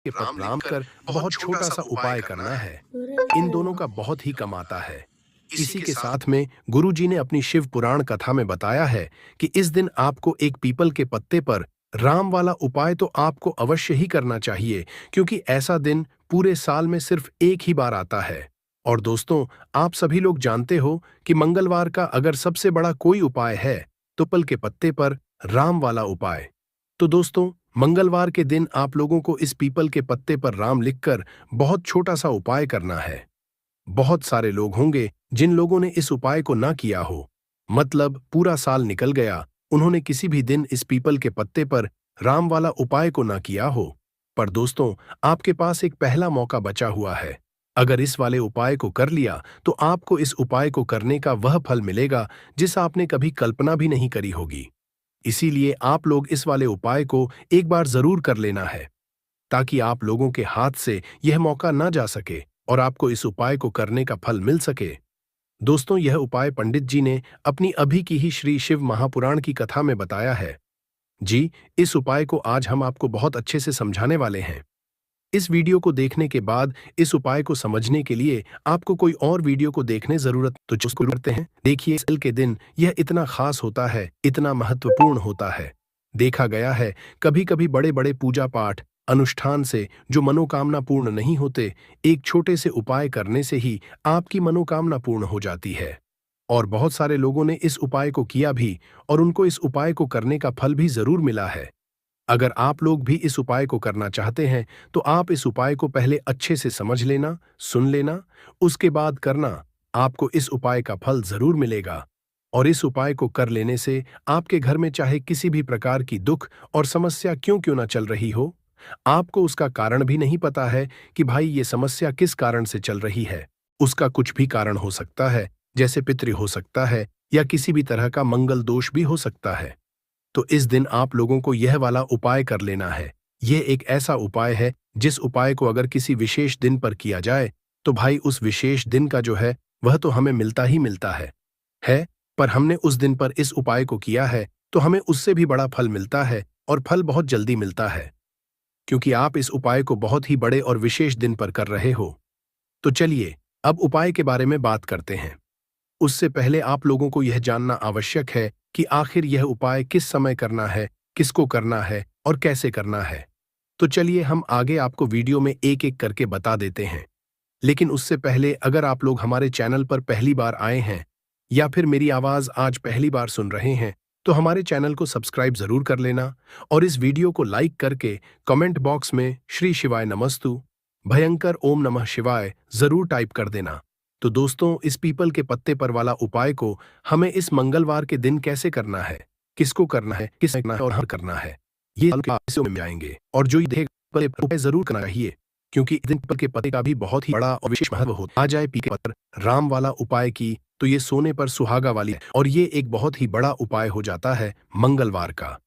के पर राम राम लिखकर कर बहुत बहुत छोटा छोटा सा सा उपाय उपाय करना करना है। है। इन दोनों का बहुत ही कम आता है। इसी इसी के के साथ साथ में गुरु जी ने अपनी शिव पुराण कथा में बताया है कि इस दिन आपको एक पीपल के पत्ते पर राम वाला उपाय तो आपको अवश्य ही करना चाहिए, क्योंकि ऐसा दिन पूरे साल में सिर्फ एक ही बार आता है। और दोस्तों, आप सभी लोग जानते हो कि मंगलवार का अगर सबसे बड़ा कोई उपाय है तो पीपल के पत्ते पर राम वाला उपाय। तो दोस्तों, मंगलवार के दिन आप लोगों को इस पीपल के पत्ते पर राम लिखकर बहुत छोटा सा उपाय करना है। बहुत सारे लोग होंगे जिन लोगों ने इस उपाय को ना किया हो, मतलब पूरा साल निकल गया, उन्होंने किसी भी दिन इस पीपल के पत्ते पर राम वाला उपाय को ना किया हो। पर दोस्तों, आपके पास एक पहला मौका बचा हुआ है। अगर इस वाले उपाय को कर लिया तो आपको इस उपाय को करने का वह फल मिलेगा जिस आपने कभी कल्पना भी नहीं करी होगी। इसीलिए आप लोग इस वाले उपाय को एक बार जरूर कर लेना है, ताकि आप लोगों के हाथ से यह मौका ना जा सके और आपको इस उपाय को करने का फल मिल सके। दोस्तों, यह उपाय पंडित जी ने अपनी अभी की ही श्री शिव महापुराण की कथा में बताया है। जी, इस उपाय को आज हम आपको बहुत अच्छे से समझाने वाले हैं। इस वीडियो को देखने के बाद इस उपाय को समझने के लिए आपको कोई और वीडियो को देखने जरूरत तो उसको करते हैं। देखिए, इस कल के दिन यह इतना खास होता है, इतना महत्वपूर्ण होता है। देखा गया है, कभी कभी बड़े बड़े पूजा पाठ अनुष्ठान से जो मनोकामना पूर्ण नहीं होते, एक छोटे से उपाय करने से ही आपकी मनोकामना पूर्ण हो जाती है। और बहुत सारे लोगों ने इस उपाय को किया भी, और उनको इस उपाय को करने का फल भी जरूर मिला है। अगर आप लोग भी इस उपाय को करना चाहते हैं तो आप इस उपाय को पहले अच्छे से समझ लेना, सुन लेना, उसके बाद करना। आपको इस उपाय का फल जरूर मिलेगा। और इस उपाय को कर लेने से आपके घर में चाहे किसी भी प्रकार की दुख और समस्या क्यों क्यों ना चल रही हो, आपको उसका कारण भी नहीं पता है कि भाई ये समस्या किस कारण से चल रही है। उसका कुछ भी कारण हो सकता है, जैसे पितृ हो सकता है या किसी भी तरह का मंगल दोष भी हो सकता है। तो इस दिन आप लोगों को यह वाला उपाय कर लेना है। यह एक ऐसा उपाय है जिस उपाय को अगर किसी विशेष दिन पर किया जाए तो भाई उस विशेष दिन का जो है वह तो हमें मिलता ही मिलता है। पर हमने उस दिन पर इस उपाय को किया है तो हमें उससे भी बड़ा फल मिलता है, और फल बहुत जल्दी मिलता है, क्योंकि आप इस उपाय को बहुत ही बड़े और विशेष दिन पर कर रहे हो। तो चलिए, अब उपाय के बारे में बात करते हैं। उससे पहले आप लोगों को यह जानना आवश्यक है कि आखिर यह उपाय किस समय करना है, किसको करना है और कैसे करना है। तो चलिए, हम आगे आपको वीडियो में एक एक करके बता देते हैं। लेकिन उससे पहले, अगर आप लोग हमारे चैनल पर पहली बार आए हैं या फिर मेरी आवाज आज पहली बार सुन रहे हैं, तो हमारे चैनल को सब्सक्राइब जरूर कर लेना और इस वीडियो को लाइक करके कमेंट बॉक्स में श्री शिवाय नमस्तु, भयंकर ओम नमः शिवाय जरूर टाइप कर देना। तो दोस्तों, इस पीपल के पत्ते पर वाला उपाय को हमें इस मंगलवार के दिन कैसे करना है, किसको करना है, किस करना है और हम करना है, ये इस में आएंगे। और जो ये देखेगा उपाय जरूर करना चाहिए, क्योंकि इस दिन पीपल के पत्ते का भी बहुत ही बड़ा और विशेष महत्व होता है। आ जाए पीपल के पत्तर राम वाला उपाय की, तो ये सोने पर सुहागा वाली है और ये एक बहुत ही बड़ा उपाय हो जाता है मंगलवार का।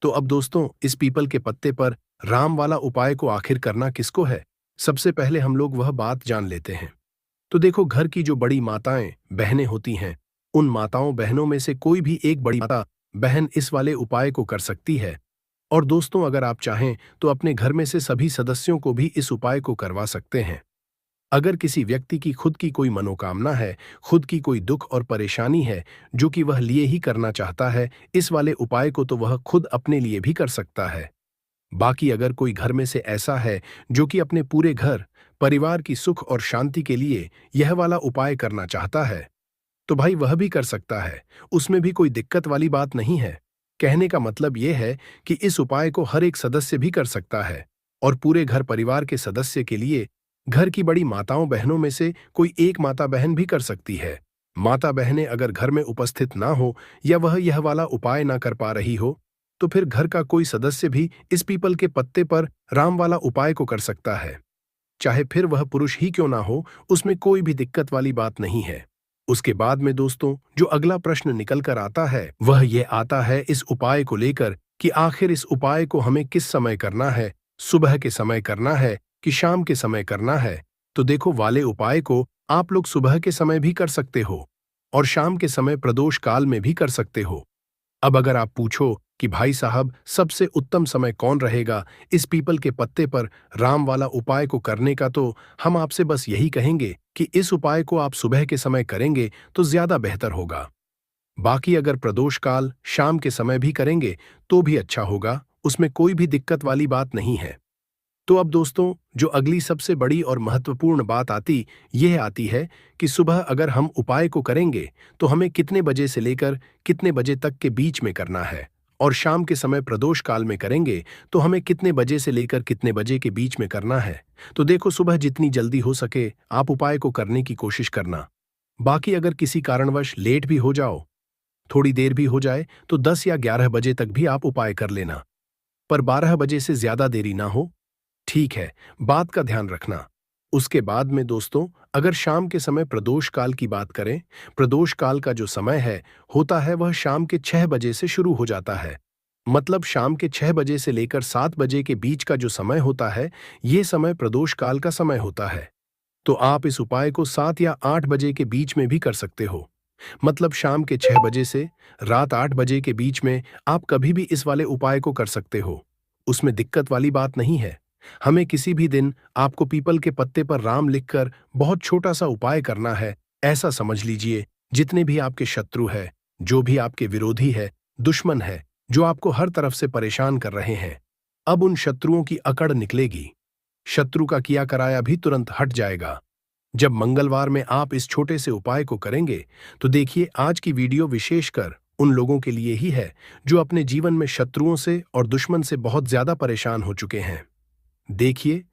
तो अब दोस्तों, इस पीपल के पत्ते पर राम वाला उपाय को आखिर करना किसको है, सबसे पहले हम लोग वह बात जान लेते हैं। तो देखो, घर की जो बड़ी माताएं बहनें होती हैं, उन माताओं बहनों में से कोई भी एक बड़ी माता बहन इस वाले उपाय को कर सकती है। और दोस्तों, अगर आप चाहें तो अपने घर में से सभी सदस्यों को भी इस उपाय को करवा सकते हैं। अगर किसी व्यक्ति की खुद की कोई मनोकामना है, खुद की कोई दुख और परेशानी है जो कि वह लिए ही करना चाहता है, इस वाले उपाय को तो वह खुद अपने लिए भी कर सकता है। बाकी अगर कोई घर में से ऐसा है जो कि अपने पूरे घर परिवार की सुख और शांति के लिए यह वाला उपाय करना चाहता है, तो भाई वह भी कर सकता है। उसमें भी कोई दिक्कत वाली बात नहीं है। कहने का मतलब यह है कि इस उपाय को हर एक सदस्य भी कर सकता है, और पूरे घर परिवार के सदस्य के लिए घर की बड़ी माताओं बहनों में से कोई एक माता बहन भी कर सकती है। माता बहनें अगर घर में उपस्थित ना हो या वह यह वाला उपाय ना कर पा रही हो, तो फिर घर का कोई सदस्य भी इस पीपल के पत्ते पर राम वाला उपाय को कर सकता है। चाहे फिर वह पुरुष ही क्यों ना हो, उसमें कोई भी दिक्कत वाली बात नहीं है। उसके बाद में दोस्तों, जो अगला प्रश्न निकल कर आता है वह ये आता है इस उपाय को लेकर कि आखिर इस उपाय को हमें किस समय करना है, सुबह के समय करना है कि शाम के समय करना है। तो देखो, वाले उपाय को आप लोग सुबह के समय भी कर सकते हो और शाम के समय प्रदोष काल में भी कर सकते हो। अब अगर आप पूछो कि भाई साहब सबसे उत्तम समय कौन रहेगा इस पीपल के पत्ते पर राम वाला उपाय को करने का, तो हम आपसे बस यही कहेंगे कि इस उपाय को आप सुबह के समय करेंगे तो ज्यादा बेहतर होगा। बाकी अगर प्रदोष काल शाम के समय भी करेंगे तो भी अच्छा होगा, उसमें कोई भी दिक्कत वाली बात नहीं है। तो अब दोस्तों, जो अगली सबसे बड़ी और महत्वपूर्ण बात यह आती है कि सुबह अगर हम उपाय को करेंगे तो हमें कितने बजे से लेकर कितने बजे तक के बीच में करना है, और शाम के समय प्रदोष काल में करेंगे तो हमें कितने बजे से लेकर कितने बजे के बीच में करना है। तो देखो, सुबह जितनी जल्दी हो सके आप उपाय को करने की कोशिश करना। बाकी अगर किसी कारणवश लेट भी हो जाओ, थोड़ी देर भी हो जाए, तो 10 या 11 बजे तक भी आप उपाय कर लेना, पर 12 बजे से ज्यादा देरी ना हो। ठीक है, बात का ध्यान रखना। उसके बाद में दोस्तों, अगर शाम के समय प्रदोष काल की बात करें, प्रदोष काल का जो समय होता है वह शाम के 6 बजे से शुरू हो जाता है। मतलब शाम के 6 बजे से लेकर 7 बजे के बीच का जो समय होता है, ये समय प्रदोष काल का समय होता है। तो आप इस उपाय को 7 या 8 बजे के बीच में भी कर सकते हो। मतलब शाम के 6 बजे से रात 8 बजे के बीच में आप कभी भी इस वाले उपाय को कर सकते हो। उसमें दिक्कत वाली बात नहीं है। हमें किसी भी दिन आपको पीपल के पत्ते पर राम लिखकर बहुत छोटा सा उपाय करना है। ऐसा समझ लीजिए, जितने भी आपके शत्रु है, जो भी आपके विरोधी है, दुश्मन है, जो आपको हर तरफ से परेशान कर रहे हैं, अब उन शत्रुओं की अकड़ निकलेगी। शत्रु का किया कराया भी तुरंत हट जाएगा। जब मंगलवार में आप इस छोटे से उपाय को करेंगे तो देखिए, आज की वीडियो विशेषकर उन लोगों के लिए ही है जो अपने जीवन में शत्रुओं से और दुश्मन से बहुत ज्यादा परेशान हो चुके हैं। देखिए,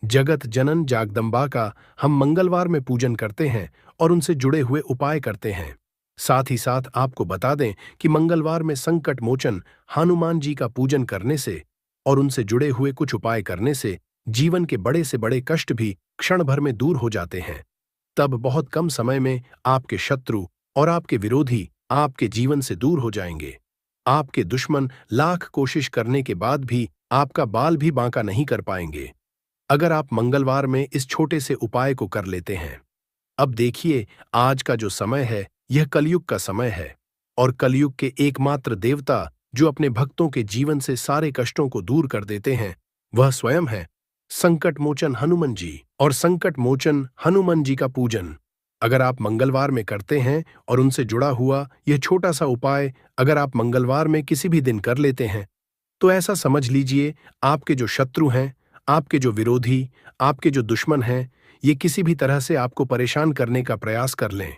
जगत जनन जागदम्बा का हम मंगलवार में पूजन करते हैं और उनसे जुड़े हुए उपाय करते हैं। साथ ही साथ आपको बता दें कि मंगलवार में संकट मोचन हनुमान जी का पूजन करने से और उनसे जुड़े हुए कुछ उपाय करने से जीवन के बड़े से बड़े कष्ट भी क्षण भर में दूर हो जाते हैं। तब बहुत कम समय में आपके शत्रु और आपके विरोधी आपके जीवन से दूर हो जाएंगे। आपके दुश्मन लाख कोशिश करने के बाद भी आपका बाल भी बांका नहीं कर पाएंगे, अगर आप मंगलवार में इस छोटे से उपाय को कर लेते हैं। अब देखिए, आज का जो समय है यह कलयुग का समय है, और कलयुग के एकमात्र देवता जो अपने भक्तों के जीवन से सारे कष्टों को दूर कर देते हैं, वह स्वयं है संकट मोचन हनुमान जी। और संकट मोचन हनुमान जी का पूजन अगर आप मंगलवार में करते हैं और उनसे जुड़ा हुआ यह छोटा सा उपाय अगर आप मंगलवार में किसी भी दिन कर लेते हैं, तो ऐसा समझ लीजिए, आपके जो शत्रु हैं, आपके जो विरोधी, आपके जो दुश्मन हैं, ये किसी भी तरह से आपको परेशान करने का प्रयास कर लें,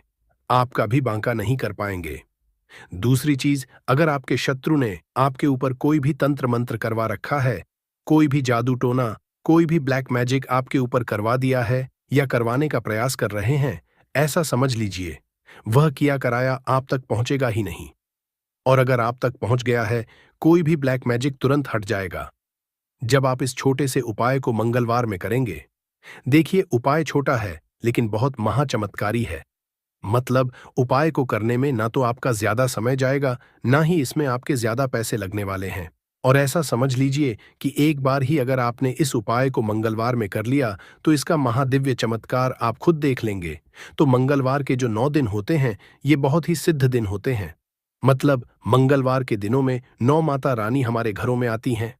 आपका भी बांका नहीं कर पाएंगे। दूसरी चीज, अगर आपके शत्रु ने आपके ऊपर कोई भी तंत्र मंत्र करवा रखा है, कोई भी जादू टोना, कोई भी ब्लैक मैजिक आपके ऊपर करवा दिया है या करवाने का प्रयास कर रहे हैं, ऐसा समझ लीजिए, वह किया कराया आप तक पहुंचेगा ही नहीं। और अगर आप तक पहुंच गया है, कोई भी ब्लैक मैजिक तुरंत हट जाएगा जब आप इस छोटे से उपाय को मंगलवार में करेंगे। देखिए, उपाय छोटा है लेकिन बहुत महाचमत्कारी है। मतलब उपाय को करने में ना तो आपका ज्यादा समय जाएगा, ना ही इसमें आपके ज्यादा पैसे लगने वाले हैं। और ऐसा समझ लीजिए कि एक बार ही अगर आपने इस उपाय को मंगलवार में कर लिया तो इसका महादिव्य चमत्कार आप खुद देख लेंगे। तो मंगलवार के जो 9 दिन होते हैं, ये बहुत ही सिद्ध दिन होते हैं। मतलब मंगलवार के दिनों में 9 माता रानी हमारे घरों में आती हैं,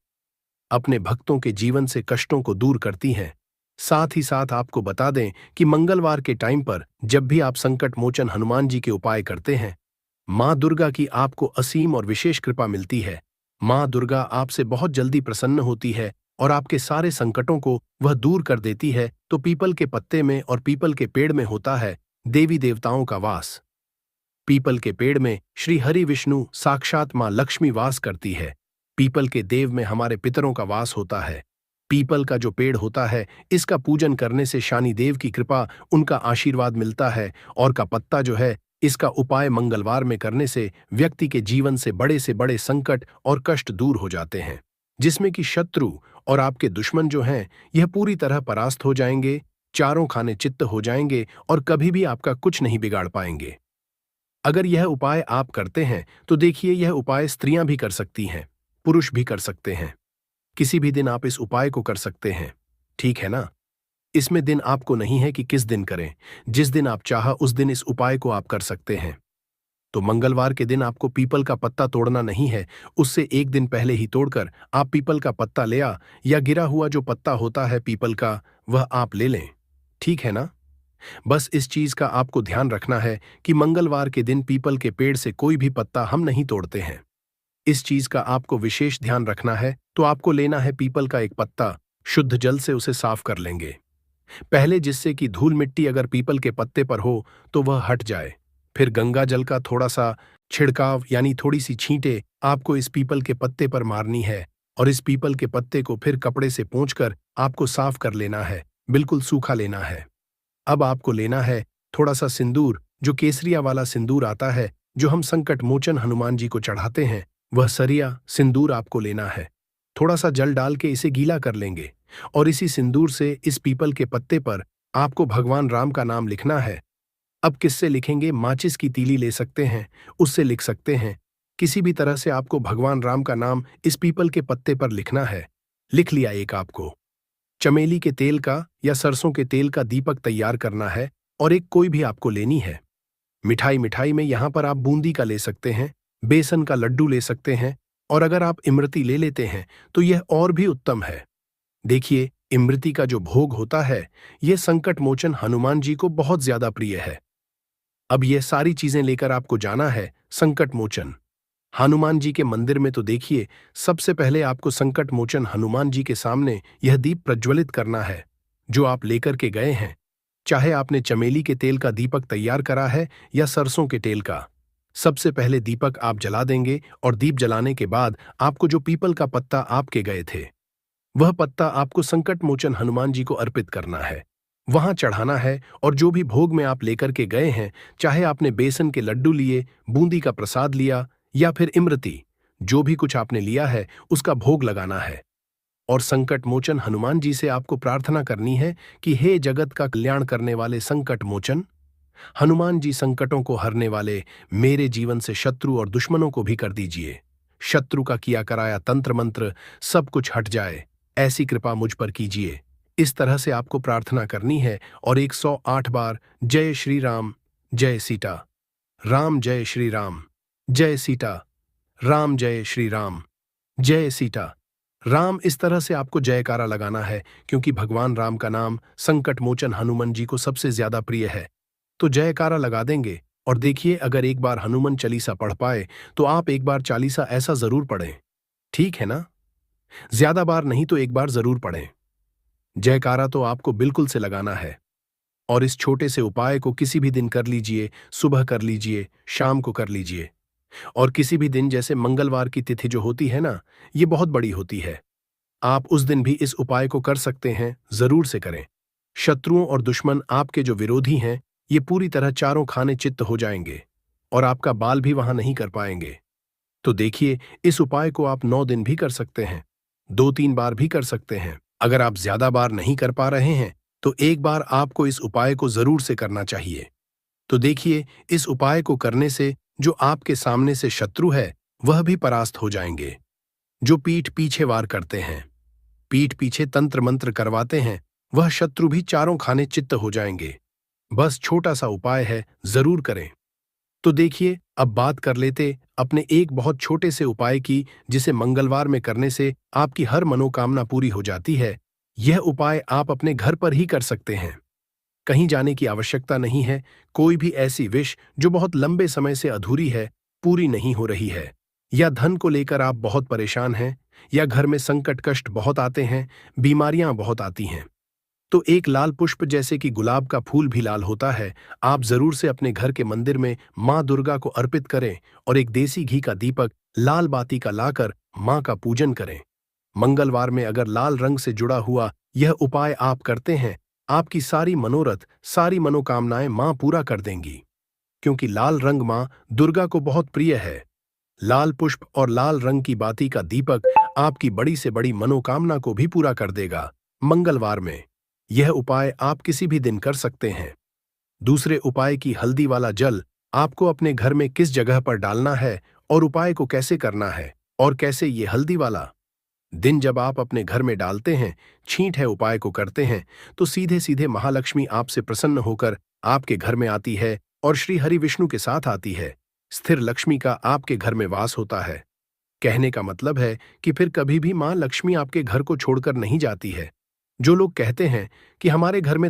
अपने भक्तों के जीवन से कष्टों को दूर करती हैं। साथ ही साथ आपको बता दें कि मंगलवार के टाइम पर जब भी आप संकट मोचन हनुमान जी के उपाय करते हैं, मां दुर्गा की आपको असीम और विशेष कृपा मिलती है। मां दुर्गा आपसे बहुत जल्दी प्रसन्न होती है और आपके सारे संकटों को वह दूर कर देती है। तो पीपल के पत्ते में और पीपल के पेड़ में होता है देवी देवताओं का वास। पीपल के पेड़ में श्री हरि विष्णु साक्षात मां लक्ष्मी वास करती है। पीपल के देव में हमारे पितरों का वास होता है। पीपल का जो पेड़ होता है, इसका पूजन करने से शानी देव की कृपा, उनका आशीर्वाद मिलता है। और का पत्ता जो है, इसका उपाय मंगलवार में करने से व्यक्ति के जीवन से बड़े संकट और कष्ट दूर हो जाते हैं, जिसमें कि शत्रु और आपके दुश्मन जो हैं, यह पूरी तरह परास्त हो जाएंगे, चारों खाने चित्त हो जाएंगे और कभी भी आपका कुछ नहीं बिगाड़ पाएंगे। अगर यह उपाय आप करते हैं तो देखिए, यह उपाय स्त्रियां भी कर सकती हैं, पुरुष भी कर सकते हैं। किसी भी दिन आप इस उपाय को कर सकते हैं, ठीक है ना? इसमें दिन आपको नहीं है कि किस दिन करें, जिस दिन आप चाहा उस दिन इस उपाय को आप कर सकते हैं। तो मंगलवार के दिन आपको पीपल का पत्ता तोड़ना नहीं है, उससे एक दिन पहले ही तोड़कर आप पीपल का पत्ता ले आ, या गिरा हुआ जो पत्ता होता है पीपल का वह आप ले लें। ठीक है ना? बस इस चीज का आपको ध्यान रखना है कि मंगलवार के दिन पीपल के पेड़ से कोई भी पत्ता हम नहीं तोड़ते हैं। इस चीज का आपको विशेष ध्यान रखना है। तो आपको लेना है पीपल का एक पत्ता, शुद्ध जल से उसे साफ कर लेंगे पहले, जिससे कि धूल मिट्टी अगर पीपल के पत्ते पर हो तो वह हट जाए। फिर गंगा जल का थोड़ा सा छिड़काव यानी थोड़ी सी छींटे आपको इस पीपल के पत्ते पर मारनी है, और इस पीपल के पत्ते को फिर कपड़े से पोंछकर आपको साफ कर लेना है, बिल्कुल सूखा लेना है। अब आपको लेना है थोड़ा सा सिंदूर, जो केसरिया वाला सिंदूर आता है जो हम संकट मोचन हनुमान जी को चढ़ाते हैं, वह सरिया सिंदूर आपको लेना है। थोड़ा सा जल डाल के इसे गीला कर लेंगे, और इसी सिंदूर से इस पीपल के पत्ते पर आपको भगवान राम का नाम लिखना है। अब किससे लिखेंगे? माचिस की तीली ले सकते हैं, उससे लिख सकते हैं। किसी भी तरह से आपको भगवान राम का नाम इस पीपल के पत्ते पर लिखना है। लिख लिया एक आपको। चमेली के तेल का या सरसों के तेल का दीपक तैयार करना है, और एक कोई भी आपको लेनी है। मिठाई में यहां पर आप बूंदी का ले सकते हैं, बेसन का लड्डू ले सकते हैं, और अगर आप इमरती ले लेते हैं तो यह और भी उत्तम है। देखिए, इमरती का जो भोग होता है यह संकट मोचन हनुमान जी को बहुत ज्यादा प्रिय है। अब यह सारी चीजें लेकर आपको जाना है संकट मोचन हनुमान जी के मंदिर में। तो देखिए, सबसे पहले आपको संकट मोचन हनुमान जी के सामने यह दीप प्रज्वलित करना है जो आप लेकर के गए हैं। चाहे आपने चमेली के तेल का दीपक तैयार करा है या सरसों के तेल का, सबसे पहले दीपक आप जला देंगे, और दीप जलाने के बाद आपको जो पीपल का पत्ता आपके गए थे वह पत्ता आपको संकट मोचन हनुमान जी को अर्पित करना है, वहां चढ़ाना है। और जो भी भोग में आप लेकर के गए हैं, चाहे आपने बेसन के लड्डू लिए, बूंदी का प्रसाद लिया या फिर इमरती, जो भी कुछ आपने लिया है उसका भोग लगाना है। और संकट मोचन हनुमान जी से आपको प्रार्थना करनी है कि हे जगत का कल्याण करने वाले संकट मोचन हनुमान जी, संकटों को हरने वाले, मेरे जीवन से शत्रु और दुश्मनों को भी कर दीजिए। शत्रु का किया कराया तंत्र मंत्र सब कुछ हट जाए, ऐसी कृपा मुझ पर कीजिए। इस तरह से आपको प्रार्थना करनी है, और 108 बार जय श्री राम, जय सीता राम, जय श्री राम, जय सीता राम, जय श्री राम, जय सीता राम, इस तरह से आपको जयकारा लगाना है, क्योंकि भगवान राम का नाम संकट मोचन हनुमान जी को सबसे ज्यादा प्रिय है। तो जयकारा लगा देंगे। और देखिए, अगर एक बार हनुमान चालीसा पढ़ पाए तो आप एक बार चालीसा ऐसा जरूर पढ़ें। ठीक है ना? ज्यादा बार नहीं तो एक बार जरूर पढ़ें। जयकारा तो आपको बिल्कुल से लगाना है। और इस छोटे से उपाय को किसी भी दिन कर लीजिए, सुबह कर लीजिए, शाम को कर लीजिए, और किसी भी दिन, जैसे मंगलवार की तिथि जो होती है ना, ये बहुत बड़ी होती है, आप उस दिन भी इस उपाय को कर सकते हैं। जरूर से करें। शत्रुओं और दुश्मन, आपके जो विरोधी हैं, ये पूरी तरह चारों खाने चित्त हो जाएंगे, और आपका बाल भी वहां नहीं कर पाएंगे। तो देखिए, इस उपाय को आप 9 दिन भी कर सकते हैं, 2-3 बार भी कर सकते हैं। अगर आप ज्यादा बार नहीं कर पा रहे हैं तो एक बार आपको इस उपाय को जरूर से करना चाहिए। तो देखिए, इस उपाय को करने से जो आपके सामने से शत्रु है वह भी परास्त हो जाएंगे। जो पीठ पीछे वार करते हैं, पीठ पीछे तंत्र मंत्र करवाते हैं, वह शत्रु भी चारों खाने चित्त हो जाएंगे। बस छोटा सा उपाय है, जरूर करें। तो देखिए, अब बात कर लेते अपने एक बहुत छोटे से उपाय की, जिसे मंगलवार में करने से आपकी हर मनोकामना पूरी हो जाती है। यह उपाय आप अपने घर पर ही कर सकते हैं, कहीं जाने की आवश्यकता नहीं है। कोई भी ऐसी विश जो बहुत लंबे समय से अधूरी है, पूरी नहीं हो रही है, या धन को लेकर आप बहुत परेशान हैं, या घर में संकट कष्ट बहुत आते हैं, बीमारियां बहुत आती हैं, तो एक लाल पुष्प, जैसे कि गुलाब का फूल भी लाल होता है, आप जरूर से अपने घर के मंदिर में मां दुर्गा को अर्पित करें, और एक देसी घी का दीपक लाल बाती का लाकर मां का पूजन करें। मंगलवार में अगर लाल रंग से जुड़ा हुआ यह उपाय आप करते हैं, आपकी सारी मनोरथ, सारी मनोकामनाएं मां पूरा कर देंगी, क्योंकि लाल रंग मां दुर्गा को बहुत प्रिय है। लाल पुष्प और लाल रंग की बाती का दीपक आपकी बड़ी से बड़ी मनोकामना को भी पूरा कर देगा। मंगलवार में यह उपाय आप किसी भी दिन कर सकते हैं। दूसरे उपाय की हल्दी वाला जल आपको अपने घर में किस जगह पर डालना है, और उपाय को कैसे करना है, और कैसे ये हल्दी वाला दिन जब आप अपने घर में डालते हैं, छींट है उपाय को करते हैं, तो सीधे सीधे महालक्ष्मी आपसे प्रसन्न होकर आपके घर में आती है, और श्री हरि विष्णु के साथ आती है। स्थिर लक्ष्मी का आपके घर में वास होता है। कहने का मतलब है कि फिर कभी भी मां लक्ष्मी आपके घर को छोड़कर नहीं जाती है। जो लोग कहते हैं कि हमारे घर में